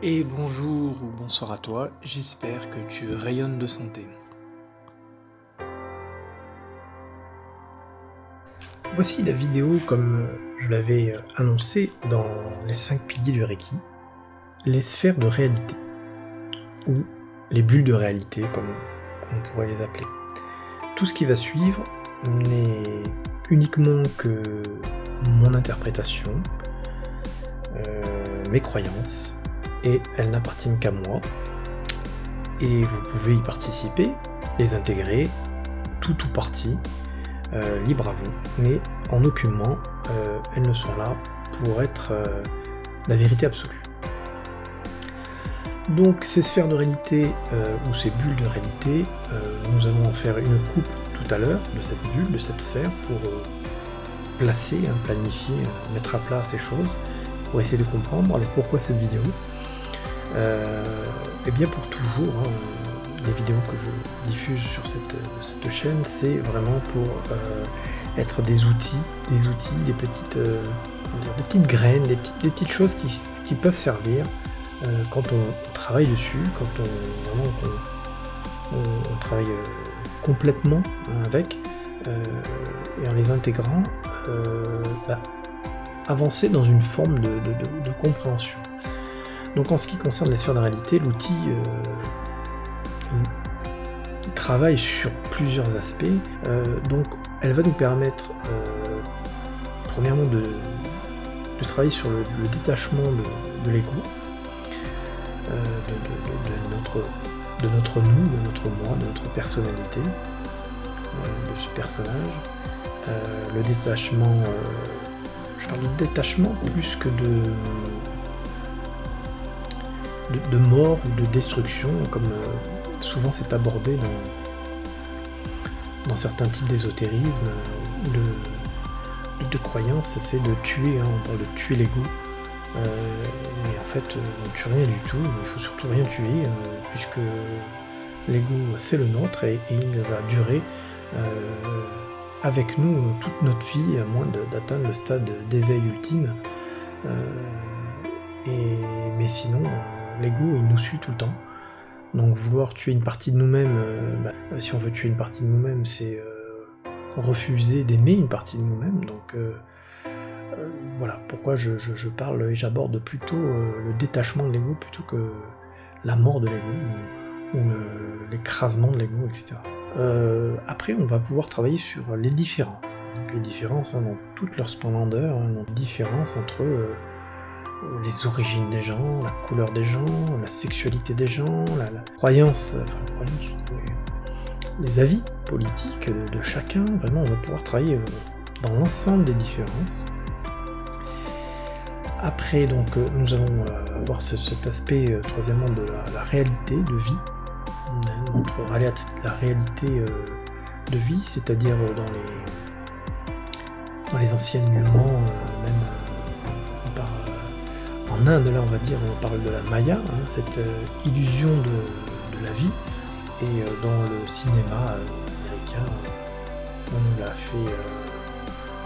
Et bonjour ou bonsoir à toi, j'espère que tu rayonnes de santé. Voici la vidéo comme je l'avais annoncé dans les 5 piliers du Reiki, les sphères de réalité, ou les bulles de réalité comme on pourrait les appeler. Tout ce qui va suivre n'est uniquement que mon interprétation, mes croyances, et elles n'appartiennent qu'à moi. Et vous pouvez y participer, les intégrer, tout ou partie, libre à vous, mais en aucunement elles ne sont là pour être la vérité absolue. Donc ces sphères de réalité ou ces bulles de réalité, nous allons en faire une coupe tout à l'heure de cette bulle, de cette sphère, pour placer, planifier, mettre à plat ces choses, pour essayer de comprendre. Alors pourquoi cette vidéo ? Et bien pour toujours, les vidéos que je diffuse sur cette chaîne, c'est vraiment pour être des outils, des petites graines, des petites choses qui peuvent servir quand on travaille dessus, quand on travaille complètement avec, et en les intégrant, avancer dans une forme de compréhension. Donc en ce qui concerne les sphères de réalité, l'outil travaille sur plusieurs aspects. Donc elle va nous permettre premièrement de travailler sur le détachement de l'ego, de notre nous, de notre moi, de notre personnalité, de ce personnage. Le détachement, je parle de détachement plus que de mort ou de destruction, comme souvent c'est abordé dans certains types d'ésotérisme ou de croyances, c'est de tuer, on parle de tuer l'ego, mais en fait on ne tue rien du tout, il faut surtout rien tuer, puisque l'ego c'est le nôtre et il va durer avec nous toute notre vie, à moins d'atteindre le stade d'éveil ultime, mais sinon l'ego il nous suit tout le temps. Donc vouloir tuer une partie de nous-mêmes, si on veut tuer une partie de nous-mêmes, c'est refuser d'aimer une partie de nous-mêmes. Donc voilà pourquoi je parle et j'aborde plutôt le détachement de l'ego plutôt que la mort de l'ego ou l'écrasement de l'ego, etc. Après on va pouvoir travailler sur les différences. Donc, les différences dans toute leur splendeur, donc différences entre les origines des gens, la couleur des gens, la sexualité des gens, la croyance, les avis politiques de chacun. Vraiment, on va pouvoir travailler dans l'ensemble des différences. Après, donc, nous allons avoir cet aspect, troisièmement, de la réalité de vie, la réalité de vie, c'est-à-dire dans les enseignements, même en Inde, là on va dire, on parle de la Maya, cette illusion de la vie, et dans le cinéma américain, on nous l'a fait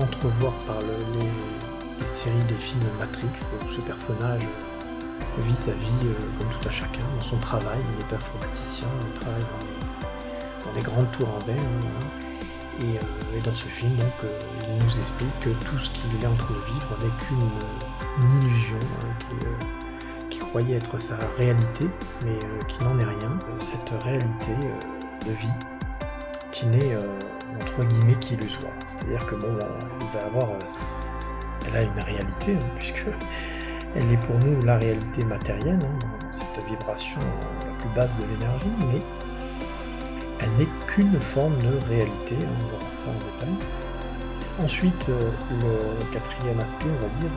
entrevoir par les séries des films Matrix, où ce personnage vit sa vie comme tout à chacun, dans son travail, il est informaticien, il travaille dans des grandes tours en verre, et dans ce film, donc, il nous explique que tout ce qu'il est en train de vivre n'est qu'une illusion, qui croyait être sa réalité, mais qui n'en est rien. Cette réalité de vie qui n'est entre guillemets qu'illusoire. C'est-à-dire que bon, elle a une réalité, puisque elle est pour nous la réalité matérielle, cette vibration la plus basse de l'énergie, mais elle n'est qu'une forme de réalité, on va voir ça en détail. Ensuite, le quatrième aspect, on va dire,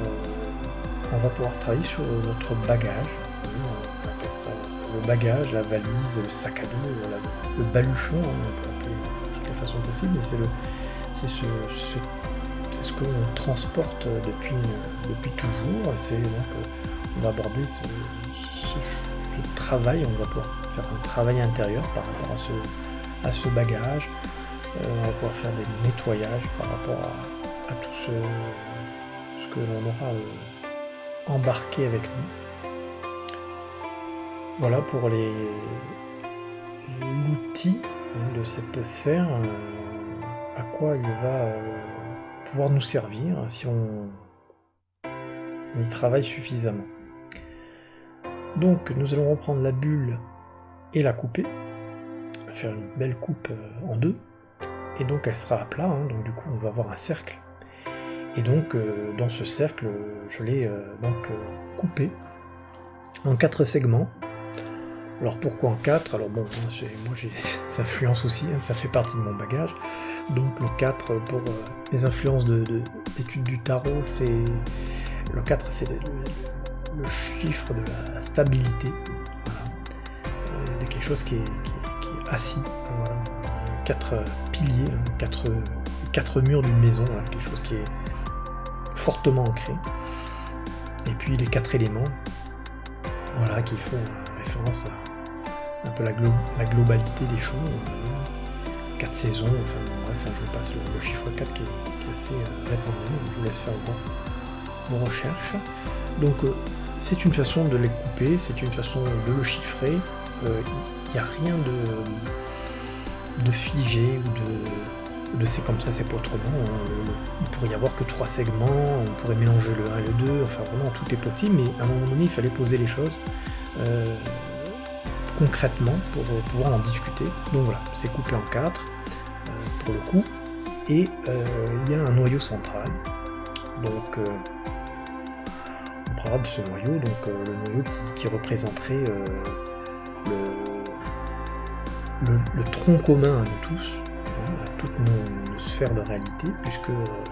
on va pouvoir travailler sur notre bagage, on appelle ça le bagage, la valise, le sac à dos, le baluchon, on peut appeler de toutes les façons possibles, et c'est ce que l'on transporte depuis toujours, et c'est donc on va aborder ce travail, on va pouvoir faire un travail intérieur par rapport à ce bagage, on va pouvoir faire des nettoyages par rapport à tout ce que l'on aura embarqué avec nous. Voilà pour l'outil de cette sphère, à quoi il va pouvoir nous servir si on y travaille suffisamment. Donc nous allons reprendre la bulle et la couper, faire une belle coupe en deux, et donc elle sera à plat, donc du coup on va avoir un cercle. Et donc dans ce cercle, je l'ai coupé en 4 segments. Alors pourquoi en 4? Alors bon, moi j'ai des influences aussi, ça fait partie de mon bagage. Donc le 4 pour les influences d'études du tarot, c'est le 4 c'est le chiffre de la stabilité, voilà. De quelque chose qui est assis, voilà. 4 piliers, 4 murs d'une maison, voilà. Quelque chose qui est fortement ancré. Et puis les 4 éléments, voilà, qui font référence à un peu la globalité des choses, 4 saisons, enfin bref, je vous passe le chiffre 4 qui est assez répandu, je vous laisse faire vos recherches. Donc c'est une façon de les couper, c'est une façon de le chiffrer, il n'y a rien de figé ou de c'est comme ça, c'est pas autrement, il pourrait y avoir que 3 segments, on pourrait mélanger le 1 et le 2, enfin vraiment tout est possible, mais à un moment donné il fallait poser les choses concrètement pour pouvoir en discuter. Donc voilà, c'est coupé en 4 pour le coup, et il y a un noyau central, donc on parlera de ce noyau, donc le noyau qui représenterait le tronc commun à nous tous, à toutes nos sphères de réalité, puisque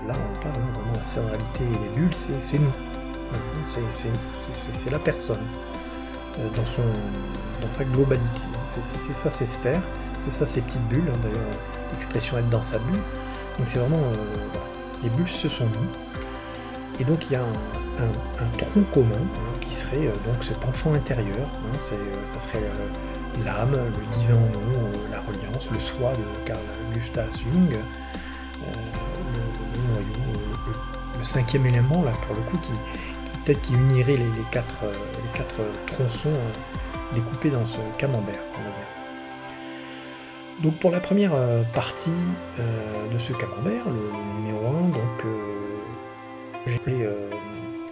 là on parle vraiment de la sphère de réalité et les bulles, c'est nous, c'est la personne dans sa globalité, c'est ça ses sphères, c'est ça ses petites bulles, d'ailleurs l'expression être dans sa bulle, donc c'est vraiment les bulles ce sont nous, et donc il y a un tronc commun qui serait donc cet enfant intérieur, ça serait l'âme, le divin en nous, la reliance, le soi de Carl Gustav Jung, le noyau, le 5e élément là pour le coup qui peut-être qui unirait les quatre tronçons découpés dans ce camembert, on va dire. Donc pour la première partie de ce camembert, le numéro 1, donc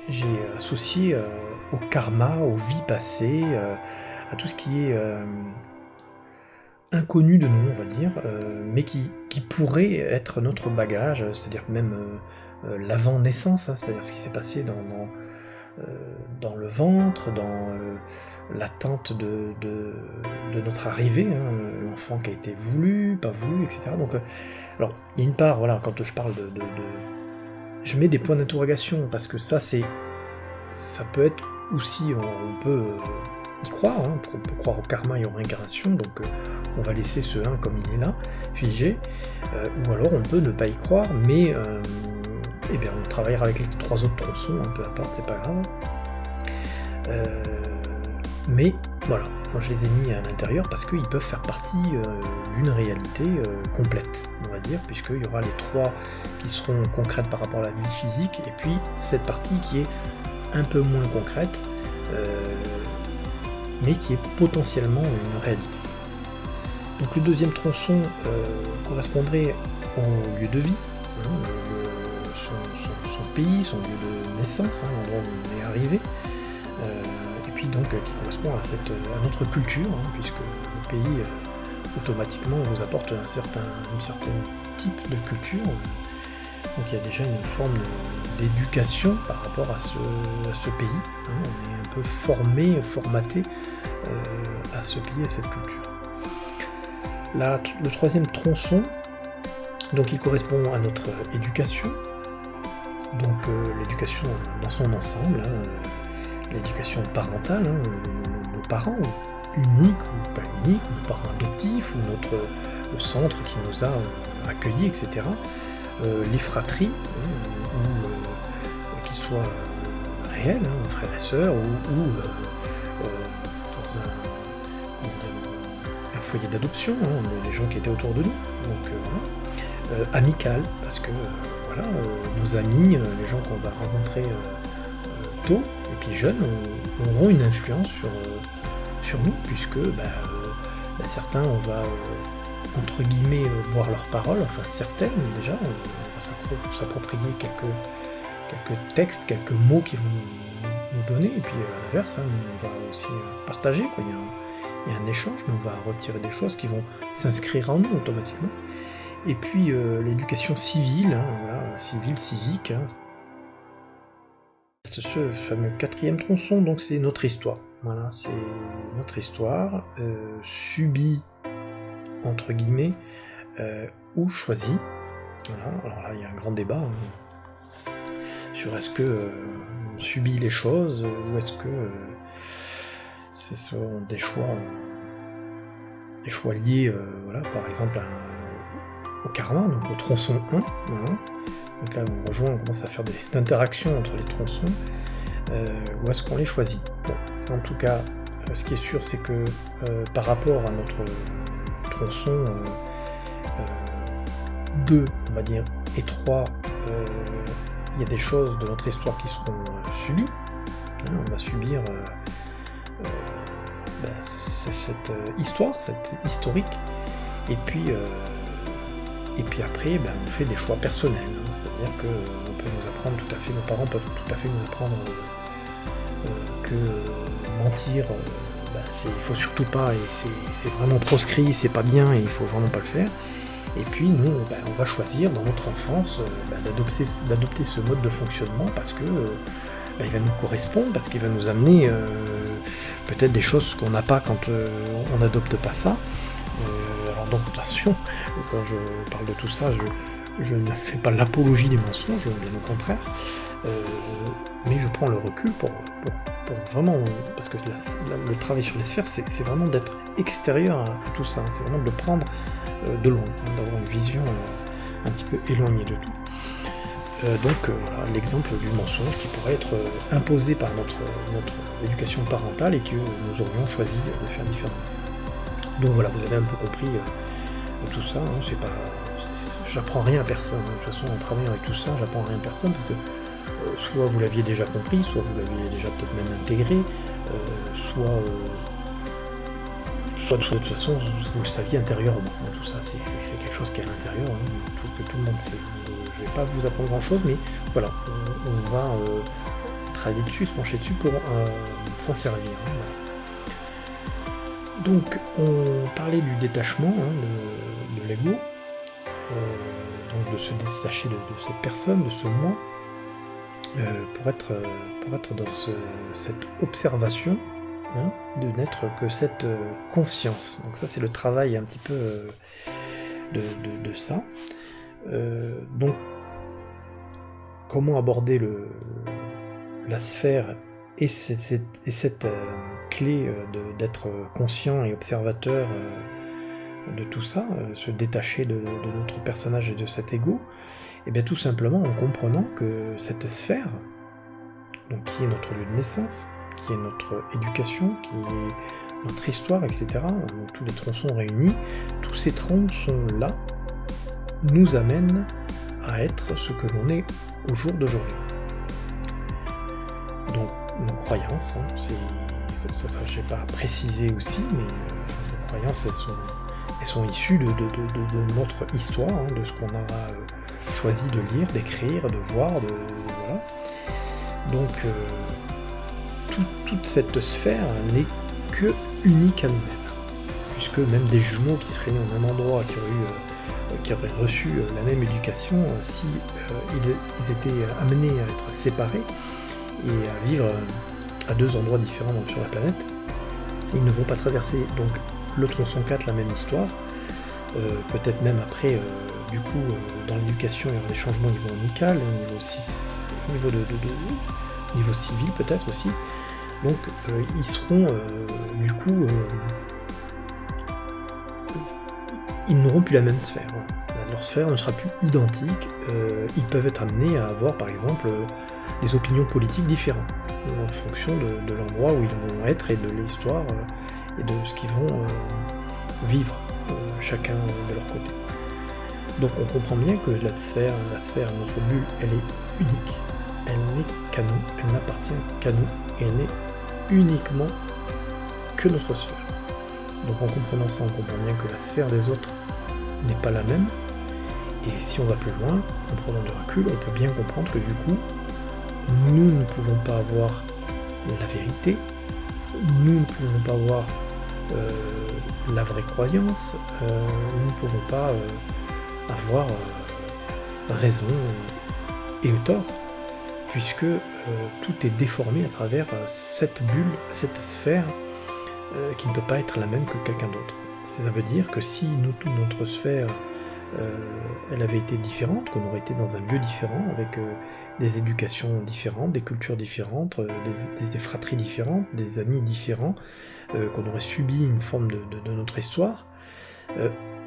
j'ai associé au karma, aux vies passées, à tout ce qui est inconnu de nous, on va dire, mais qui pourrait être notre bagage, c'est-à-dire même l'avant-naissance, c'est-à-dire ce qui s'est passé dans le ventre, dans l'attente de notre arrivée, l'enfant qui a été voulu, pas voulu, etc. Donc, alors, il y a une part, voilà, quand je parle je mets des points d'interrogation, parce que ça peut être aussi, on peut y croire, on peut croire au karma et aux réincarnations, donc on va laisser ce 1 comme il est là, figé, ou alors on peut ne pas y croire, mais eh bien, on travaillera avec les 3 autres tronçons, peu importe, c'est pas grave. Mais voilà, moi je les ai mis à l'intérieur parce qu'ils peuvent faire partie d'une réalité complète, on va dire, puisqu'il y aura les 3 qui seront concrètes par rapport à la vie physique, et puis cette partie qui est un peu moins concrète, mais qui est potentiellement une réalité. Donc le 2e tronçon correspondrait au lieu de vie, son pays, son lieu de naissance, l'endroit où on est arrivé, et puis donc qui correspond à notre culture, puisque le pays automatiquement vous apporte un certain type de culture, donc il y a déjà une forme d'éducation par rapport à ce pays, on est un peu formaté à ce pays, à cette culture. Le 3e tronçon, donc il correspond à notre éducation, donc l'éducation dans son ensemble, l'éducation parentale, nos parents, uniques ou pas uniques, nos parents adoptifs, ou le centre qui nous a accueillis, etc. Les fratries, qu'ils soient réels, frères et sœurs, ou dans un foyer d'adoption, les gens qui étaient autour de nous, donc amical, parce que nos amis, les gens qu'on va rencontrer tôt, et puis jeunes, auront une influence sur nous, puisque certains, on va entre guillemets boire leurs paroles, enfin certaines déjà, on va s'approprier quelques textes, quelques mots qui vont nous donner, et puis à l'inverse, on va aussi partager, quoi. Il y a un échange, mais on va retirer des choses qui vont s'inscrire en nous automatiquement. Et puis l'éducation civile, civile, civique, ce fameux 4e tronçon, donc c'est notre histoire. Voilà, c'est notre histoire, subie, entre guillemets, ou choisie. Voilà, alors là, il y a un grand débat sur est-ce que on subit les choses, ou est-ce que ce sont des choix liés, par exemple, au karma, donc au tronçon 1, voilà. Donc là, on commence à faire des interactions entre les tronçons, ou est-ce qu'on les choisit? Bon, en tout cas, ce qui est sûr, c'est que par rapport à notre tronçon 2, on va dire, et 3, il y a des choses de notre histoire qui seront subies. On va subir cette histoire, cette historique, et puis après, on fait des choix personnels, c'est-à-dire qu'on peut nous apprendre tout à fait, nos parents peuvent tout à fait nous apprendre que mentir, il faut surtout pas, et c'est vraiment proscrit, c'est pas bien, et il faut vraiment pas le faire. Et puis nous, on va choisir dans notre enfance d'adopter ce mode de fonctionnement parce que il va nous correspondre, parce qu'il va nous amener peut-être des choses qu'on n'a pas quand on n'adopte pas ça. Alors donc attention, quand je parle de tout ça, je ne fais pas l'apologie des mensonges, bien au contraire, mais je prends le recul pour vraiment, parce que le travail sur les sphères, c'est vraiment d'être extérieur à tout ça, c'est vraiment de le prendre de loin, d'avoir une vision un petit peu éloignée de tout. Donc voilà l'exemple du mensonge qui pourrait être imposé par notre éducation parentale et que nous aurions choisi de faire différemment. Donc voilà, vous avez un peu compris tout ça, j'apprends rien à personne, de toute façon en travaillant avec tout ça, j'apprends rien à personne parce que soit vous l'aviez déjà compris, soit vous l'aviez déjà peut-être même intégré, soit de toute façon vous le saviez intérieurement. Tout ça c'est quelque chose qui est à l'intérieur, que tout le monde sait. Je vais pas vous apprendre grand chose, mais voilà, on va travailler dessus, se pencher dessus pour s'en servir. Voilà. Donc on parlait du détachement de l'ego, donc de se détacher de cette personne, de ce moi, pour être dans cette observation, de n'être que cette conscience. Donc ça c'est le travail un petit peu de ça. Donc comment aborder la sphère et cette clé d'être conscient et observateur de tout ça, se détacher de notre personnage et de cet ego, et bien tout simplement en comprenant que cette sphère, donc qui est notre lieu de naissance, qui est notre éducation, qui est notre histoire, etc., tous les tronçons réunis, tous ces tronçons-là nous amènent à être ce que l'on est au jour d'aujourd'hui. Donc nos croyances, ça je n'ai pas précisé aussi, mais nos croyances elles sont issues de notre histoire, de ce qu'on a choisi de lire, d'écrire, de voir, voilà. Donc toute cette sphère n'est que unique à nous-mêmes, puisque même des jumeaux qui seraient nés au même endroit, qui auraient reçu la même éducation, si ils étaient amenés à être séparés et à vivre à deux endroits différents sur la planète, ils ne vont pas traverser donc le tronçon 4, la même histoire, peut-être même après, du coup, dans l'éducation, il y aura des changements au niveau amical, au niveau civil peut-être aussi, donc ils seront, du coup, ils n'auront plus la même sphère. Leur sphère ne sera plus identique, ils peuvent être amenés à avoir par exemple des opinions politiques différentes, en fonction de l'endroit où ils vont être et de l'histoire et de ce qu'ils vont vivre, chacun de leur côté. Donc on comprend bien que la sphère, notre bulle, elle est unique, elle n'est qu'à nous, elle n'appartient qu'à nous, et elle n'est uniquement que notre sphère. Donc en comprenant ça, on comprend bien que la sphère des autres n'est pas la même, et si on va plus loin, en prenant du recul, on peut bien comprendre que du coup, nous ne pouvons pas avoir la vérité, nous ne pouvons pas avoir la vraie croyance, nous ne pouvons pas avoir raison et tort, puisque tout est déformé à travers cette bulle, cette sphère qui ne peut pas être la même que quelqu'un d'autre. Ça veut dire que si notre sphère elle avait été différente, qu'on aurait été dans un lieu différent, avec des éducations différentes, des cultures différentes, des fratries différentes, des amis différents, qu'on aurait subi une forme de notre histoire,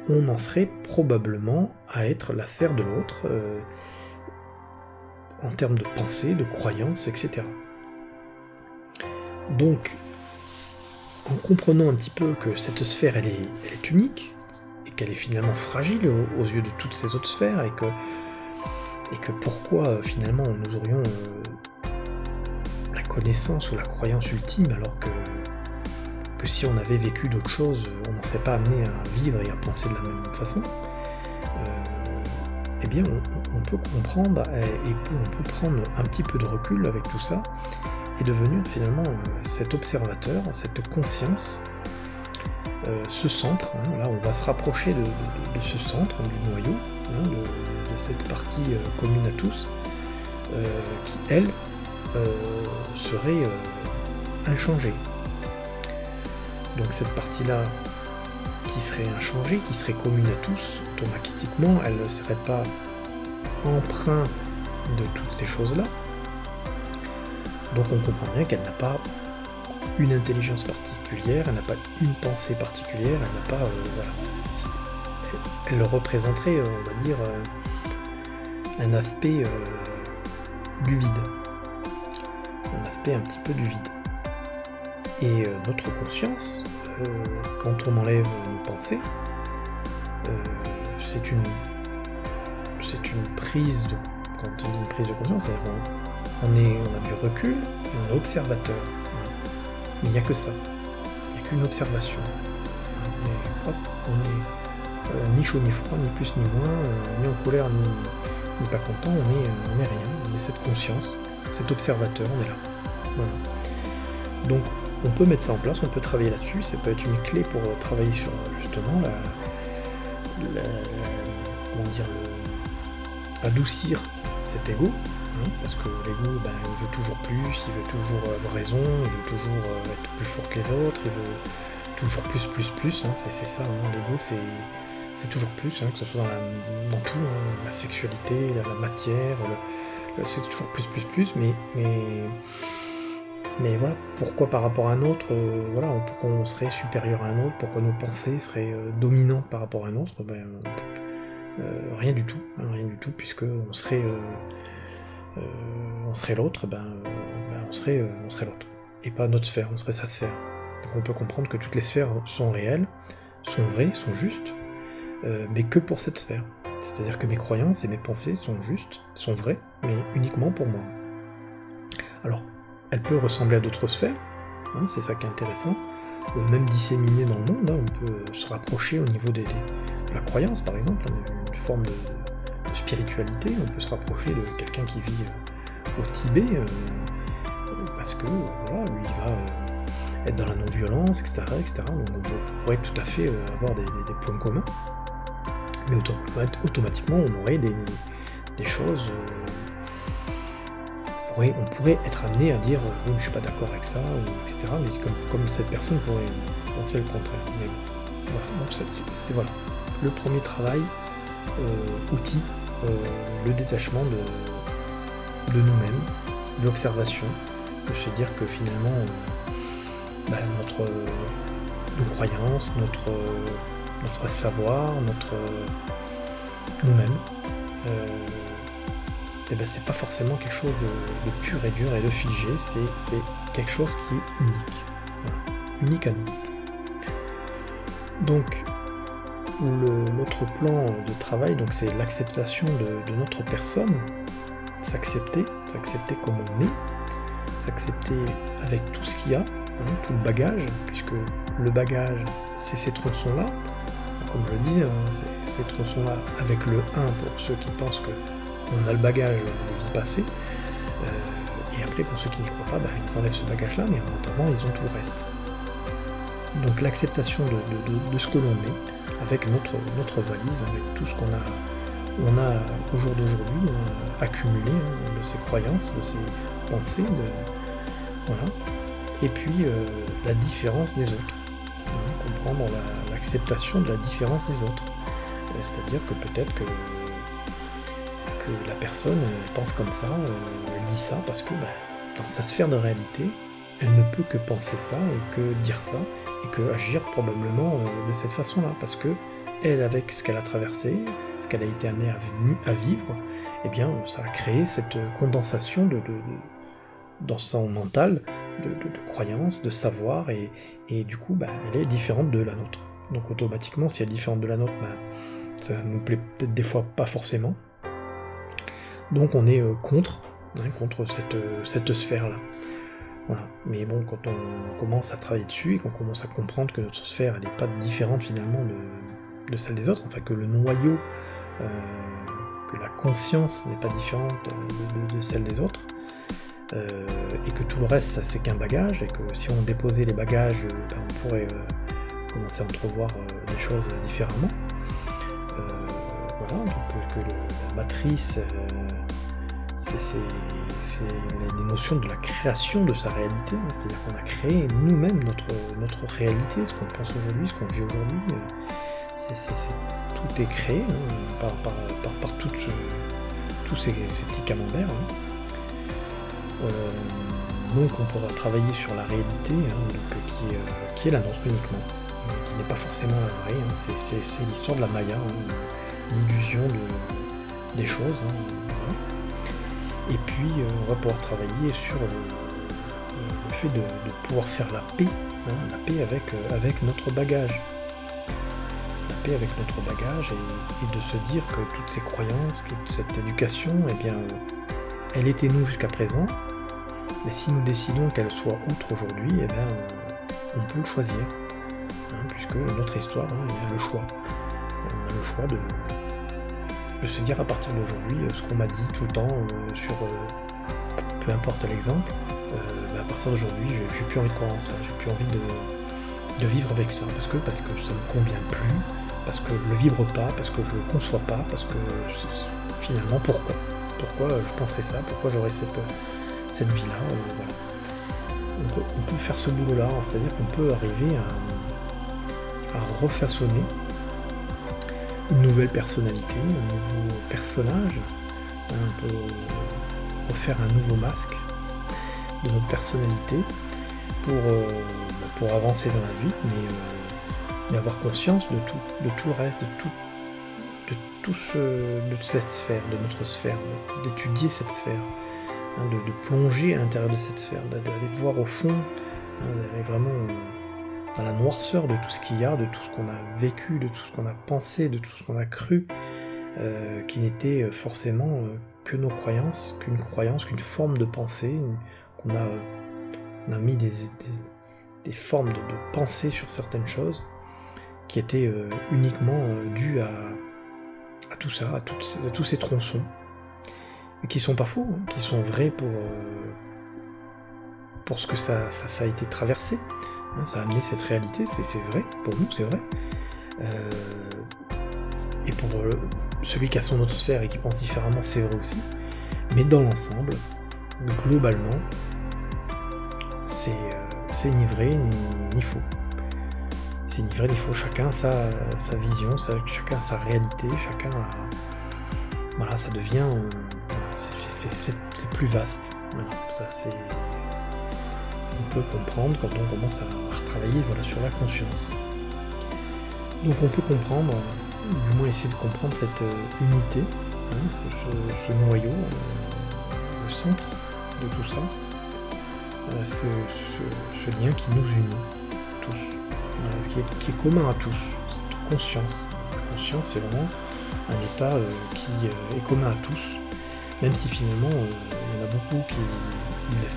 on en serait probablement à être la sphère de l'autre, en termes de pensée, de croyance, etc. Donc, en comprenant un petit peu que cette sphère, elle est unique, et qu'elle est finalement fragile aux yeux de toutes ces autres sphères, et que pourquoi finalement nous aurions la connaissance ou la croyance ultime, alors que si on avait vécu d'autres choses, on n'en serait pas amené à vivre et à penser de la même façon, eh bien on peut comprendre, et on peut prendre un petit peu de recul avec tout ça, et devenir finalement cet observateur, cette conscience, ce centre, là on va se rapprocher de ce centre, du noyau, de cette partie commune à tous, qui elle serait inchangée. Donc cette partie-là qui serait inchangée, qui serait commune à tous, automatiquement elle ne serait pas empreinte de toutes ces choses-là. Donc on comprend bien qu'elle n'a pas une intelligence particulière, elle n'a pas une pensée particulière, elle n'a pas... voilà. Elle représenterait, on va dire, un aspect du vide. Un aspect un petit peu du vide. Et notre conscience, quand on enlève nos pensées, c'est une prise de... Quand on dit une prise de conscience, c'est-à-dire on a du recul, et on est observateur. Mais il n'y a que ça. Il n'y a qu'une observation. Et hop, on est ni chaud ni froid, ni plus ni moins, ni en colère, ni pas content, on est rien. On est cette conscience, cet observateur, on est là. Voilà. Donc on peut mettre ça en place, on peut travailler là-dessus, ça peut être une clé pour travailler sur justement adoucir cet ego, parce que l'ego, il veut toujours plus, il veut toujours avoir raison, il veut toujours être plus fort que les autres, il veut toujours plus, c'est ça, l'ego c'est toujours plus, que ce soit dans tout, la sexualité, la matière, c'est toujours plus, mais voilà, pourquoi par rapport à un autre, pourquoi on serait supérieur à un autre, pourquoi nos pensées seraient dominantes par rapport à un autre, rien du tout, puisque on serait l'autre, on serait l'autre, et pas notre sphère, on serait sa sphère. Donc on peut comprendre que toutes les sphères sont réelles, sont vraies, sont justes, mais que pour cette sphère. C'est-à-dire que mes croyances et mes pensées sont justes, sont vraies, mais uniquement pour moi. Alors, elle peut ressembler à d'autres sphères, c'est ça qui est intéressant, même disséminée dans le monde, on peut se rapprocher au niveau de la croyance par exemple, une forme de spiritualité, on peut se rapprocher de quelqu'un qui vit au Tibet, parce que lui il va être dans la non-violence, etc. Donc on pourrait tout à fait avoir des points communs, mais automatiquement on aurait des choses... on pourrait être amené à dire oui, je suis pas d'accord avec ça, etc. Mais comme cette personne pourrait penser le contraire. Mais donc c'est voilà. Le premier travail, outil, le détachement de nous-mêmes, l'observation, de se dire que finalement nos croyances, notre savoir, nous-mêmes, c'est pas forcément quelque chose de pur et dur et de figé, c'est quelque chose qui est unique. Voilà. Unique à nous. Donc, l'autre plan de travail, donc c'est l'acceptation de notre personne, s'accepter comme on est, s'accepter avec tout ce qu'il y a, tout le bagage, puisque le bagage, c'est ces tronçons-là, comme je le disais, ces tronçons-là avec le 1 pour ceux qui pensent qu'on a le bagage des vies passées, et après pour ceux qui n'y croient pas, ils enlèvent ce bagage-là, mais en attendant, ils ont tout le reste. Donc l'acceptation de ce que l'on est, avec notre valise, avec tout ce qu'on a au jour d'aujourd'hui accumulé, de ses croyances, de ses pensées, voilà. Et puis la différence des autres, comprendre l'acceptation de la différence des autres. C'est-à-dire que peut-être que la personne pense comme ça, elle dit ça parce que dans sa sphère de réalité, elle ne peut que penser ça et que dire ça et que agir probablement de cette façon-là, parce que elle, avec ce qu'elle a traversé, ce qu'elle a été amenée à vivre, eh bien ça a créé cette condensation dans son mental de croyances, de savoir, et du coup elle est différente de la nôtre. Donc automatiquement, si elle est différente de la nôtre, ça nous plaît peut-être des fois pas forcément. Donc on est contre cette sphère-là. Voilà. Mais bon, quand on commence à travailler dessus et qu'on commence à comprendre que notre sphère, elle n'est pas différente finalement de celle des autres, enfin que le noyau, que la conscience n'est pas différente de celle des autres, et que tout le reste, ça c'est qu'un bagage, et que si on déposait les bagages, on pourrait commencer à entrevoir des choses différemment. Voilà, donc que la matrice, c'est les notions de la création de sa réalité, c'est-à-dire qu'on a créé nous-mêmes notre réalité, ce qu'on pense aujourd'hui, ce qu'on vit aujourd'hui, tout est créé par tous ces petits camemberts. Donc on pourra travailler sur la réalité qui est la nôtre uniquement, qui n'est pas forcément la vraie, c'est l'histoire de la Maya, l'illusion des choses. Voilà. Et puis on va pouvoir travailler sur le fait de pouvoir faire la paix avec notre bagage. La paix avec notre bagage et de se dire que toutes ces croyances, toute cette éducation, eh bien, elle était nous jusqu'à présent, mais si nous décidons qu'elle soit autre aujourd'hui, eh bien, on peut le choisir, puisque notre histoire, il y a le choix. On a le choix de se dire à partir d'aujourd'hui ce qu'on m'a dit tout le temps sur peu importe l'exemple, à partir d'aujourd'hui j'ai plus envie de croire en ça, j'ai plus envie de vivre avec ça, parce que ça me convient plus, parce que je le vibre pas, parce que je le conçois pas, parce que finalement pourquoi je penserais ça, pourquoi j'aurais cette vie là, voilà. On peut faire ce boulot là, c'est-à-dire qu'on peut arriver à refaçonner une nouvelle personnalité, un nouveau personnage, on peut refaire un nouveau masque de notre personnalité pour avancer dans la vie, mais avoir conscience de tout le reste, de cette sphère, de notre sphère, d'étudier cette sphère, de plonger à l'intérieur de cette sphère, d'aller voir au fond, d'aller vraiment dans la noirceur de tout ce qu'il y a, de tout ce qu'on a vécu, de tout ce qu'on a pensé, de tout ce qu'on a cru, qui n'était forcément que nos croyances, qu'une forme de pensée, qu'on a mis des formes de pensée sur certaines choses, qui étaient uniquement dues à tout ça, à tous ces tronçons, et qui sont pas faux, qui sont vrais pour ce que ça a été traversé. Ça a amené cette réalité, c'est vrai, pour nous c'est vrai. Et pour celui qui a son autre sphère et qui pense différemment, c'est vrai aussi. Mais dans l'ensemble, globalement, c'est ni vrai ni faux. C'est ni vrai ni faux, chacun a sa vision, chacun a sa réalité, chacun a... Voilà, ça devient... c'est plus vaste. Voilà, ça c'est... On peut comprendre quand on commence à retravailler sur la conscience. Donc on peut comprendre, du moins essayer de comprendre cette unité, ce noyau, le centre de tout ça, ce lien qui nous unit tous, ce qui est commun à tous, cette conscience. La conscience, c'est vraiment un état qui est commun à tous, même si finalement il y en a beaucoup ne laissent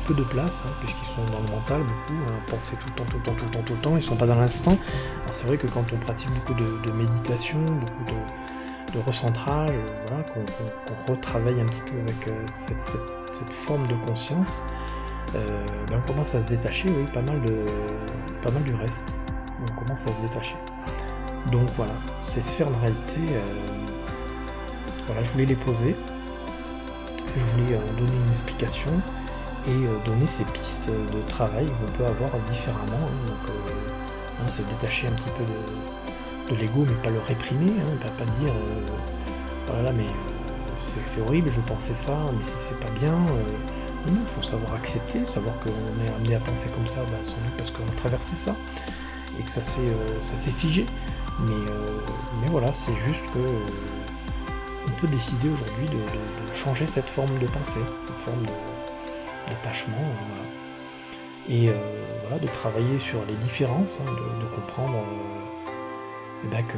peu de place, hein, puisqu'ils sont dans le mental beaucoup, hein, penser tout le temps, ils sont pas dans l'instant. Alors c'est vrai que quand on pratique beaucoup de méditation, beaucoup de recentrage, voilà, qu'on retravaille un petit peu avec cette forme de conscience, on commence à se détacher, oui, pas mal du reste. On commence à se détacher. Donc voilà, ces sphères de réalité, voilà, je voulais les poser, je voulais en donner une explication et donner ces pistes de travail qu'on peut avoir différemment, hein, donc se détacher un petit peu de l'ego, mais pas le réprimer, hein, pas dire voilà, mais c'est horrible, je pensais ça, mais c'est pas bien. Non, il faut savoir accepter, savoir qu'on est amené à penser comme ça, sans doute parce qu'on a traversé ça, et que ça s'est figé. Mais voilà, c'est juste que on peut décider aujourd'hui de changer cette forme de pensée, cette forme d'attachement, voilà. Et voilà, de travailler sur les différences, hein, de comprendre que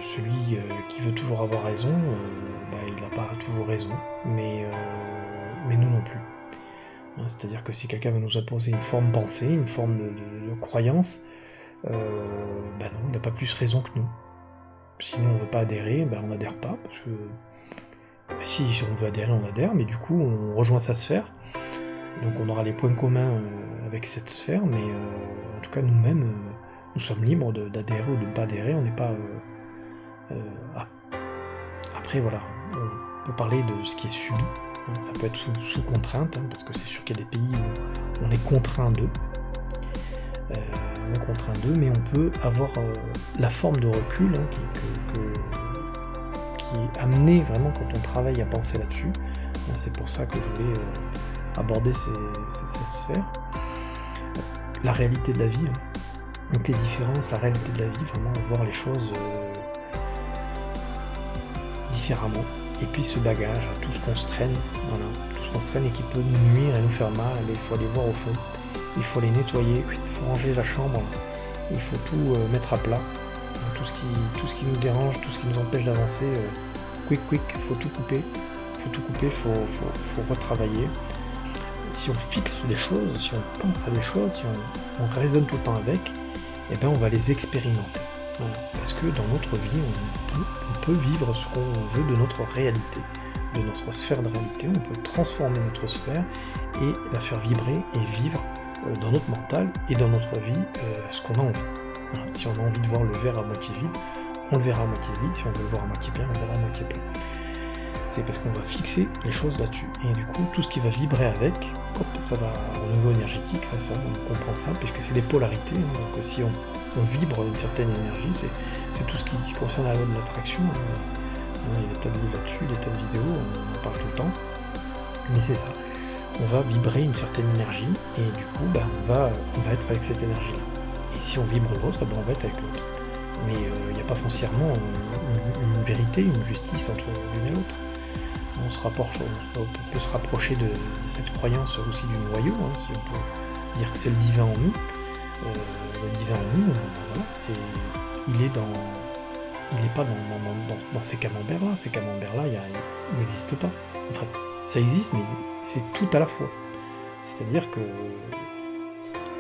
celui qui veut toujours avoir raison, il n'a pas toujours raison, mais nous non plus. Hein, c'est-à-dire que si quelqu'un veut nous imposer une forme pensée, une forme de croyance, non, il n'a pas plus raison que nous. Sinon on ne veut pas adhérer, on n'adhère pas, parce que si on veut adhérer, on adhère, mais du coup on rejoint sa sphère, donc on aura les points communs avec cette sphère, mais en tout cas nous-mêmes, nous sommes libres d'adhérer ou de ne pas adhérer, on n'est pas... Après voilà, on peut parler de ce qui est subi, hein, ça peut être sous contrainte, hein, parce que c'est sûr qu'il y a des pays où on est contraint d'eux, mais on peut avoir la forme de recul, hein, qui est amenée vraiment quand on travaille à penser là-dessus. C'est pour ça que je voulais aborder ces sphères. La réalité de la vie, hein. Donc les différences, la réalité de la vie, vraiment voir les choses différemment. Et puis ce bagage, tout ce qu'on se traîne, voilà, tout ce qu'on se traîne et qui peut nous nuire et nous faire mal, il faut aller voir au fond. Il faut les nettoyer, il faut ranger la chambre, il faut tout mettre à plat. Tout ce qui nous dérange, tout ce qui nous empêche d'avancer, quick, il faut tout couper. Il faut retravailler. Si on fixe les choses, si on pense à des choses, si on raisonne tout le temps avec, on va les expérimenter. Voilà. Parce que dans notre vie, on peut vivre ce qu'on veut de notre réalité, de notre sphère de réalité. On peut transformer notre sphère et la faire vibrer et vivre dans notre mental et dans notre vie ce qu'on a envie. Voilà. Si on a envie de voir le verre à moitié vide, on le verra à moitié vide. Si on veut le voir à moitié plein, on le verra à moitié plein. C'est parce qu'on va fixer les choses là-dessus. Et du coup, tout ce qui va vibrer avec, ça va au niveau énergétique, ça, on comprend ça, puisque c'est des polarités. Hein, donc si on vibre une certaine énergie, c'est tout ce qui concerne la loi de l'attraction. Il y a des tas de livres là-dessus, des tas de vidéos, on en parle tout le temps. Mais c'est ça. On va vibrer une certaine énergie, et du coup, on va être avec cette énergie-là. Et si on vibre l'autre, on va être avec l'autre. Mais il n'y a pas foncièrement une vérité, une justice entre l'une et l'autre. On peut se rapprocher de cette croyance aussi du noyau, hein, si on peut dire que c'est le divin en nous. Le divin en nous, voilà, il n'est pas dans ces camemberts-là. Ces camemberts-là, ils n'existent pas. Enfin, ça existe, mais c'est tout à la fois. C'est-à-dire que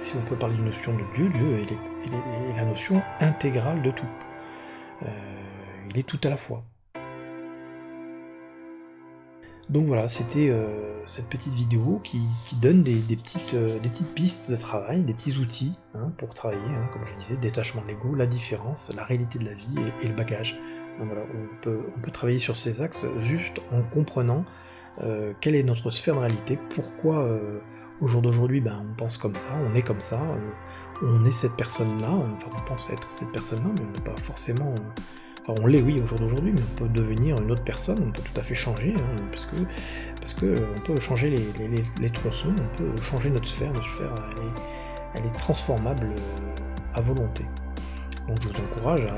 si on peut parler d'une notion de Dieu, Dieu est la notion intégrale de tout. Il est tout à la fois. Donc voilà, c'était cette petite vidéo qui donne des petites pistes de travail, des petits outils, hein, pour travailler, hein, comme je disais, détachement de l'ego, la différence, la réalité de la vie et le bagage. Donc voilà, on peut travailler sur ces axes juste en comprenant quelle est notre sphère de réalité, pourquoi au jour d'aujourd'hui on pense comme ça, on est comme ça, on est cette personne-là, enfin on pense être cette personne-là, mais on n'est pas forcément... Enfin, on l'est, oui, au jour d'aujourd'hui, mais on peut devenir une autre personne, on peut tout à fait changer, hein, parce que on peut changer les tronçons, on peut changer notre sphère elle est transformable à volonté. Donc je vous encourage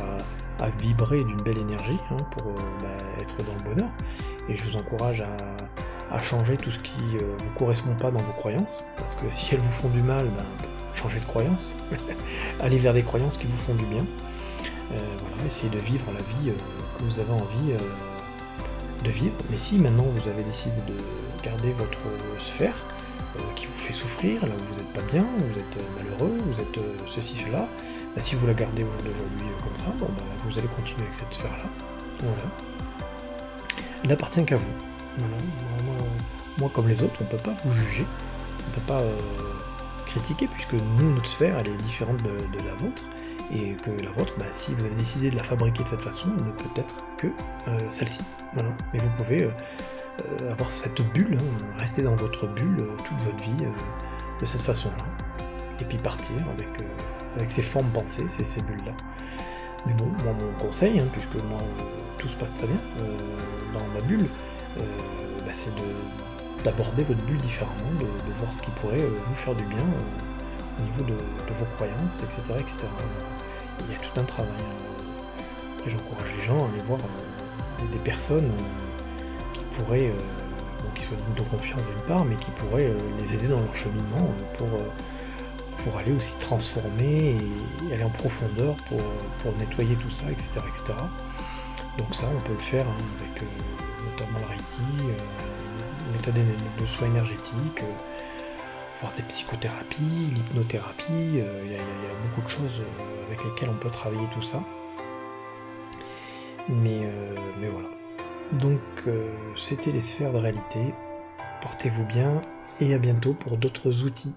à vibrer d'une belle énergie, hein, pour être dans le bonheur, et je vous encourage à changer tout ce qui ne vous correspond pas dans vos croyances, parce que si elles vous font du mal, changez de croyance, allez vers des croyances qui vous font du bien. Voilà, essayez de vivre la vie que vous avez envie de vivre. Mais si maintenant vous avez décidé de garder votre sphère, qui vous fait souffrir, là où vous n'êtes pas bien, vous êtes malheureux, vous êtes ceci, cela, bah, si vous la gardez au jour d'aujourd'hui comme ça, bon, bah, vous allez continuer avec cette sphère-là. Voilà. Elle n'appartient qu'à vous. Voilà. Moi, comme les autres, on ne peut pas vous juger, on ne peut pas critiquer, puisque nous, notre sphère, elle est différente de la vôtre, et que la vôtre, bah, si vous avez décidé de la fabriquer de cette façon, elle ne peut être que celle-ci. Voilà. Mais vous pouvez avoir cette bulle, hein, rester dans votre bulle toute votre vie de cette façon-là, et puis partir avec ces formes pensées, ces bulles-là. Mais bon, moi, mon conseil, hein, puisque moi, tout se passe très bien dans ma bulle, bah, c'est d'aborder votre bulle différemment, de voir ce qui pourrait vous faire du bien au niveau de vos croyances, etc., etc. Il y a tout un travail. Après, j'encourage les gens à aller voir des personnes qui pourraient, qui soient dignes de confiance d'une part, mais qui pourraient les aider dans leur cheminement pour aller aussi transformer et aller en profondeur pour nettoyer tout ça, etc., etc. Donc ça, on peut le faire hein, avec notamment le Reiki, méthode de soins énergétiques, voire des psychothérapies, l'hypnothérapie, il y a beaucoup de choses avec lesquelles on peut travailler tout ça. Mais voilà. Donc c'était les sphères de réalité. Portez-vous bien et à bientôt pour d'autres outils.